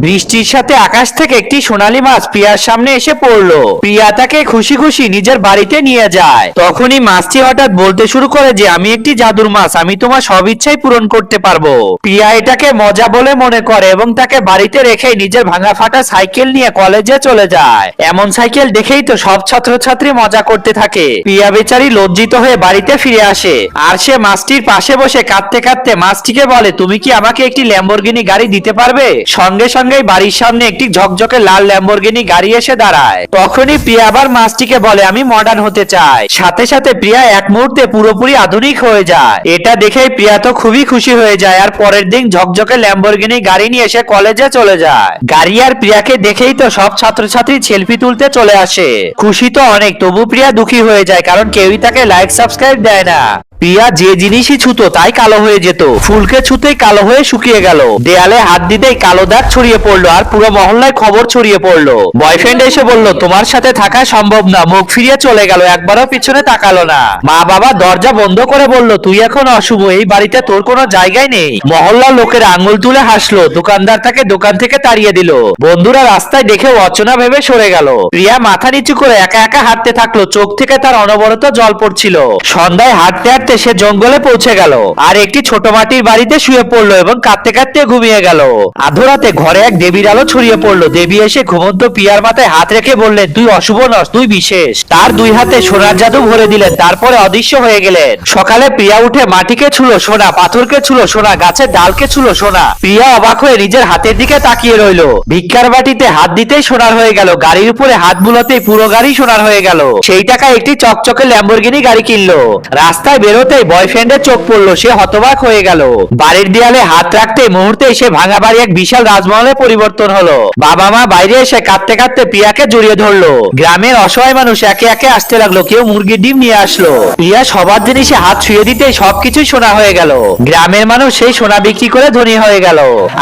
বৃষ্টির সাথে আকাশ থেকে একটি সোনালী মাছ প্রিয়ার সামনে এসে পড়লো। প্রিয়া তাকে খুশি খুশি নিজের বাড়িতে নিয়ে যায়। তখনই মাছটি হঠাৎ বলতে শুরু করে যে আমি একটি জাদুর মাছ, আমি তোমার সব ইচ্ছাই পূরণ করতে পারবো। প্রিয়া এটাকে মজা বলে মনে করে এবং তাকে বাড়িতে রেখে নিজের ভাঙা ফাটা সাইকেল নিয়ে কলেজে চলে যায়। এমন সাইকেল দেখেই তো সব ছাত্রছাত্রী মজা করতে থাকে। প্রিয়া বেচারি লজ্জিত হয়ে বাড়িতে ফিরে আসে আর সে মাছটির পাশে বসে কাঁদতে কাঁদতে মাছটিকে বলে, তুমি কি আমাকে একটি ল্যাম্বরগিনি গাড়ি দিতে পারবে? সঙ্গে সঙ্গেই বাড়ির সামনে একটি ঝকঝকে লাল ল্যাম্বরগিনি গাড়ি এসে দাঁড়ায়। তখনই প্রিয়া আবার মাছটিকে বলে, আমি মডার্ন হতে চাই। সাথে সাথে প্রিয়া এক মুহূর্তে পুরোপুরি আধুনিক হয়ে যায়। এটা দেখেই প্রিয়া তো খুবই খুশি হয়ে যায় আর পরের দিন ঝকঝকে ল্যাম্বরগিনি গাড়ি নিয়ে এসে কলেজে চলে যায়। গাড়ি আর প্রিয়াকে দেখেই তো সব ছাত্রছাত্রী সেলফি তুলতে চলে আসে। খুশি তো অনেক, তবু প্রিয়া দুঃখী হয়ে যায় কারণ কেউই তাকে লাইক সাবস্ক্রাইব দেয় না। প্রিয়া যে জিনিসই ছুতো তাই কালো হয়ে যেত। ফুলকে ছুতেই কালো হয়ে শুকিয়ে গেল। দেয়ালে হাত দিতেই কালো দাগ ছড়িয়ে পড়লো আর পুরো মহল্লায় খবর ছড়িয়ে পড়লো। বয়ফ্রেন্ড এসে বলল, তোমার সাথে থাকা সম্ভব না। মুখ ফিরিয়ে চলে গেল, একবারও পিছনে তাকালো না। মা বাবা দরজা বন্ধ করে বলল, তুই এখন অশুভ, এই বাড়িতে তোর কোনো জায়গায় নেই। মহল্লার লোকের আঙ্গুল তুলে হাসলো। দোকানদার তাকে দোকান থেকে তাড়িয়ে দিল। বন্ধুরা রাস্তায় দেখে অচেনা ভেবে সরে গেল। প্রিয়া মাথা নিচু করে একা একা হাঁটতে থাকলো। চোখ থেকে তার অনবরত জল পড়ছিল। সন্ধ্যায় হাঁটতে হাঁটতে সে জঙ্গলে পৌঁছে গেল আর একটি ছোট মাটির বাড়িতে শুয়ে পড়লো এবং কাঁদতে কাঁদতে ঘুমিয়ে গেল। আধরাতে ঘরে এক দেবীর আলো ছড়িয়ে পড়লো। দেবী এসে ঘুমন্ত প্রিয়ার মাথায় হাত রেখে বললেন, তুই অশুভ নস, তুই বিশেষ। তার দুই হাতে সোনার জাদু ভরে দিলেন, তারপরে অদৃশ্য হয়ে গেলেন। সকালে প্রিয়া উঠে মাটিকে ছুলো সোনা, পাথরকে ছুলো সোনা, গাছের ডালকে ছুলো সোনা। প্রিয়া অবাক হয়ে নিজের হাতের দিকে তাকিয়ে রইলো। ভিক্ষার বাটিতে হাত দিতেই সোনার হয়ে গেল। গাড়ির উপরে হাত বুলাতেই পুরো গাড়ি সোনার হয়ে গেল। সেই টাকায় একটি চকচকে ল্যাম্বরগিনি গাড়ি কিনলো। রাস্তায় বেরোতেই বয়ফ্রেন্ডের চোখ পড়লো। সে হতবাক হয়ে গেল। বাড়ির দেয়ালে হাত রাখতে মুহূর্তে সে ভাঙা বাড়ি এক বিশাল রাজমহলে পরিবর্তন হলো। বাবা মা বাইরে এসে কাঁদতে কাঁদতে প্রিয়াকে জড়িয়ে ধরলো। গ্রামের অসহায় মানুষ একে একে আসতে লাগলো। কেউ মুরগির ডিম নিয়ে আসলো। প্রিয়া সবার জিনিসে হাত ছুঁয়ে দিতেই সবকিছুই সোনা হয়ে গেল। গ্রামের মানুষ সেই সোনা বিক্রি করে ধনী হয়ে গেল।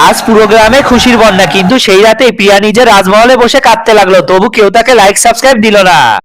আজ পুরো গ্রামে খুশির বন্যা। কিন্তু সেই রাতেই প্রিয়া নিজের রাজমহলে বসে কাঁদতে লাগলো। তবু কেউ তাকে লাইক সাবস্ক্রাইব দিল না।